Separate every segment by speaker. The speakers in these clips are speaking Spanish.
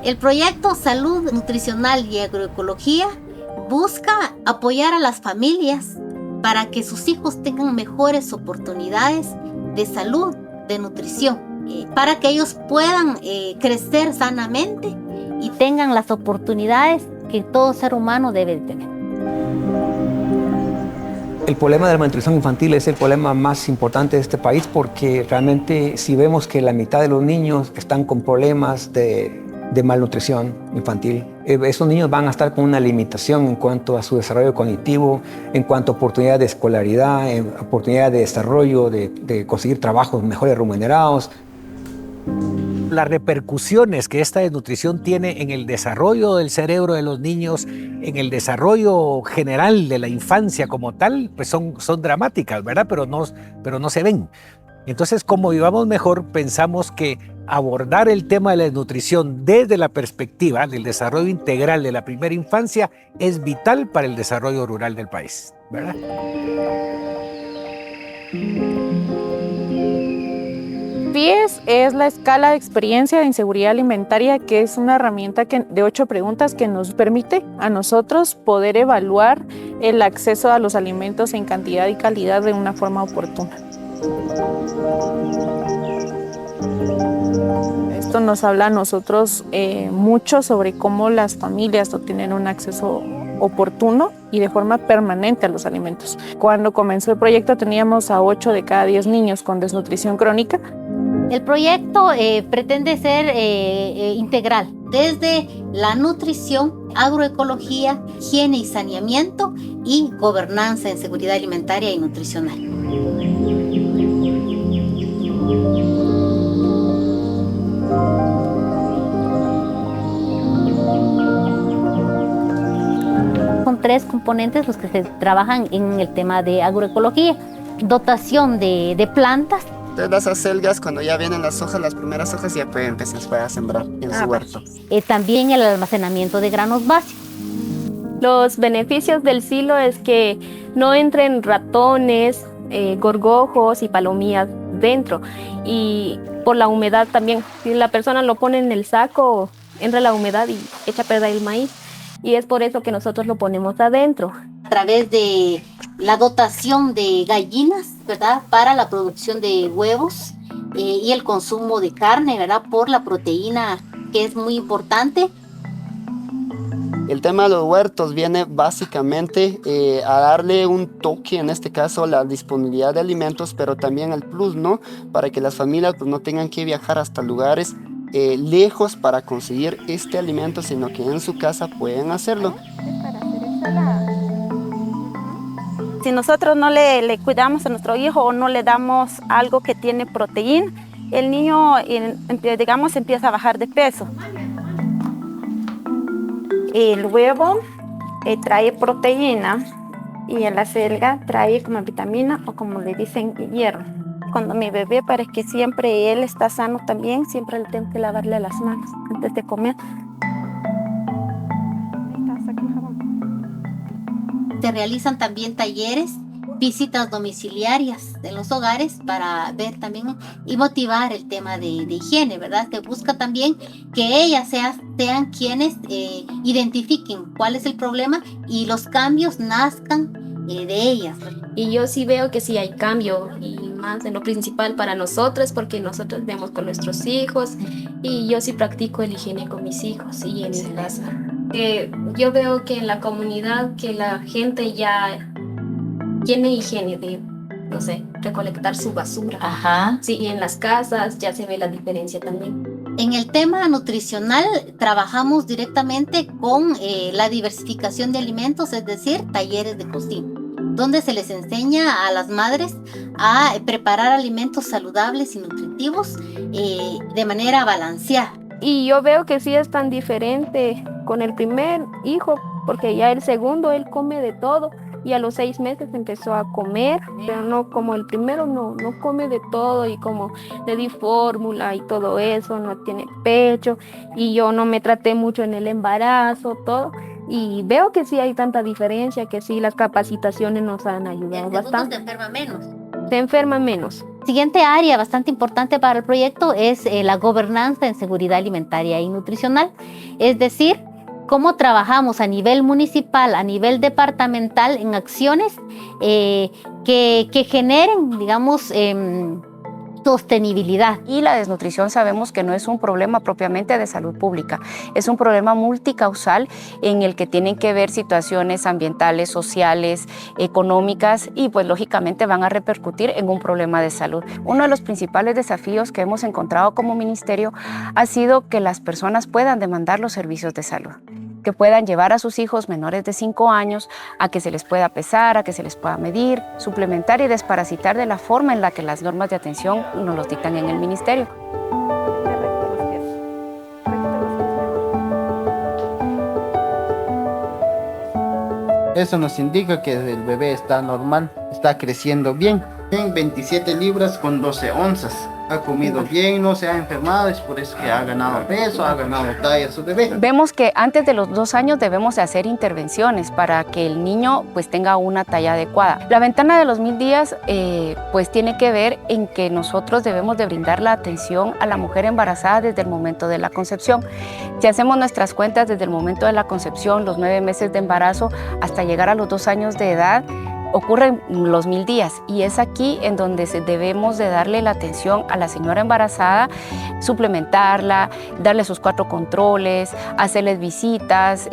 Speaker 1: El proyecto Salud Nutricional y Agroecología busca apoyar a las familias para que sus hijos tengan mejores oportunidades de salud, de nutrición, para que ellos puedan crecer sanamente y tengan las oportunidades que todo ser humano debe de tener.
Speaker 2: El problema de la malnutrición infantil es el problema más importante de este país porque realmente si vemos que la mitad de los niños están con problemas de malnutrición infantil, esos niños van a estar con una limitación en cuanto a su desarrollo cognitivo, en cuanto a oportunidades de escolaridad, oportunidades de desarrollo, de conseguir trabajos mejores remunerados.
Speaker 3: Las repercusiones que esta desnutrición tiene en el desarrollo del cerebro de los niños, en el desarrollo general de la infancia como tal, pues son dramáticas, ¿verdad? Pero no se ven. Entonces, como Vivamos Mejor, pensamos que abordar el tema de la desnutrición desde la perspectiva del desarrollo integral de la primera infancia es vital para el desarrollo rural del país, ¿verdad?
Speaker 4: PIES es la escala de experiencia de inseguridad alimentaria, que es una herramienta de 8 preguntas que nos permite a nosotros poder evaluar el acceso a los alimentos en cantidad y calidad de una forma oportuna. Esto nos habla a nosotros mucho sobre cómo las familias no tienen un acceso oportuno y de forma permanente a los alimentos. Cuando comenzó el proyecto teníamos a 8 de cada 10 niños con desnutrición crónica.
Speaker 1: El proyecto pretende ser integral, desde la nutrición, agroecología, higiene y saneamiento y gobernanza en seguridad alimentaria y nutricional. Son 3 componentes los que se trabajan en el tema de agroecología. Dotación de plantas.
Speaker 5: Entonces las acelgas, cuando ya vienen las hojas, las primeras hojas, ya pueden empezar a sembrar en su huerto.
Speaker 1: También el almacenamiento de granos básicos.
Speaker 6: Los beneficios del silo es que no entren ratones, gorgojos y palomillas dentro. Y por la humedad también, si la persona lo pone en el saco, entra la humedad y echa a perder el maíz. Y es por eso que nosotros lo ponemos adentro.
Speaker 1: A través de la dotación de gallinas, ¿verdad? Para la producción de huevos y el consumo de carne, ¿verdad? Por la proteína, que es muy importante.
Speaker 5: El tema de los huertos viene básicamente a darle un toque, en este caso, a la disponibilidad de alimentos, pero también al plus, ¿no? Para que las familias pues, no tengan que viajar hasta lugares lejos para conseguir este alimento, sino que en su casa pueden hacerlo.
Speaker 7: Si nosotros no le cuidamos a nuestro hijo o no le damos algo que tiene proteína, el niño, digamos, empieza a bajar de peso. El huevo trae proteína y la acelga trae como vitamina o como le dicen hierro. Cuando mi bebé, para que siempre él está sano también, siempre le tengo que lavarle las manos antes de comer.
Speaker 1: Se realizan también talleres, visitas domiciliarias en los hogares para ver también y motivar el tema de higiene, ¿verdad? Que busca también que ellas sean quienes identifiquen cuál es el problema y los cambios nazcan de ellas.
Speaker 6: Y yo sí veo que sí hay cambio, y más en lo principal para nosotros, porque nosotros vemos con nuestros hijos y yo sí practico el higiene con mis hijos y en mi casa. Yo veo que en la comunidad que la gente ya tiene higiene de, no sé, recolectar su basura.
Speaker 1: Ajá.
Speaker 6: Sí, y en las casas ya se ve la diferencia también.
Speaker 1: En el tema nutricional trabajamos directamente con la diversificación de alimentos, es decir, talleres de cocina, donde se les enseña a las madres a preparar alimentos saludables y nutritivos de manera balanceada.
Speaker 6: Y yo veo que sí es tan diferente con el primer hijo, porque ya el segundo él come de todo y a los 6 meses empezó a comer, pero no como el primero, no come de todo, y como le di fórmula y todo eso, no tiene pecho y yo no me traté mucho en el embarazo, todo. Y veo que sí hay tanta diferencia, que sí las capacitaciones nos han ayudado bastante.
Speaker 1: Se enferma menos.
Speaker 6: Se enferma menos.
Speaker 1: Siguiente área bastante importante para el proyecto es la gobernanza en seguridad alimentaria y nutricional, es decir, cómo trabajamos a nivel municipal, a nivel departamental en acciones que generen, digamos, sostenibilidad.
Speaker 8: Y la desnutrición sabemos que no es un problema propiamente de salud pública, es un problema multicausal en el que tienen que ver situaciones ambientales, sociales, económicas y pues lógicamente van a repercutir en un problema de salud. Uno de los principales desafíos que hemos encontrado como ministerio ha sido que las personas puedan demandar los servicios de salud, que puedan llevar a sus hijos menores de 5 años a que se les pueda pesar, a que se les pueda medir, suplementar y desparasitar de la forma en la que las normas de atención nos los dictan en el ministerio.
Speaker 5: Eso nos indica que el bebé está normal, está creciendo bien. En 27 libras con 12 onzas. Ha comido bien, no se ha enfermado, es por eso que ha ganado peso, ha ganado talla su bebé.
Speaker 8: Vemos que antes de los 2 años debemos de hacer intervenciones para que el niño pues tenga una talla adecuada. La ventana de los 1000 días pues tiene que ver en que nosotros debemos de brindar la atención a la mujer embarazada desde el momento de la concepción. Si hacemos nuestras cuentas desde el momento de la concepción, los 9 meses de embarazo hasta llegar a los 2 años de edad, ocurren los 1000 días y es aquí en donde debemos de darle la atención a la señora embarazada, suplementarla, darle sus 4 controles, hacerles visitas,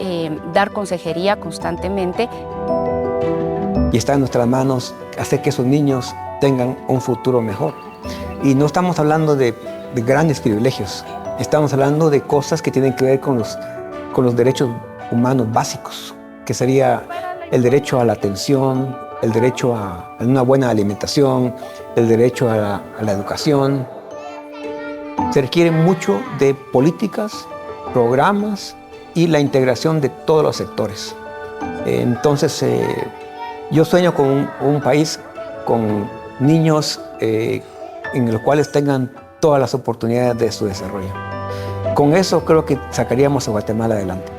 Speaker 8: dar consejería constantemente.
Speaker 2: Y está en nuestras manos hacer que esos niños tengan un futuro mejor. Y no estamos hablando de grandes privilegios, estamos hablando de cosas que tienen que ver con los derechos humanos básicos, que sería el derecho a la atención, el derecho a una buena alimentación, el derecho a la educación. Se requiere mucho de políticas, programas y la integración de todos los sectores. Entonces, yo sueño con un país con niños en los cuales tengan todas las oportunidades de su desarrollo. Con eso creo que sacaríamos a Guatemala adelante.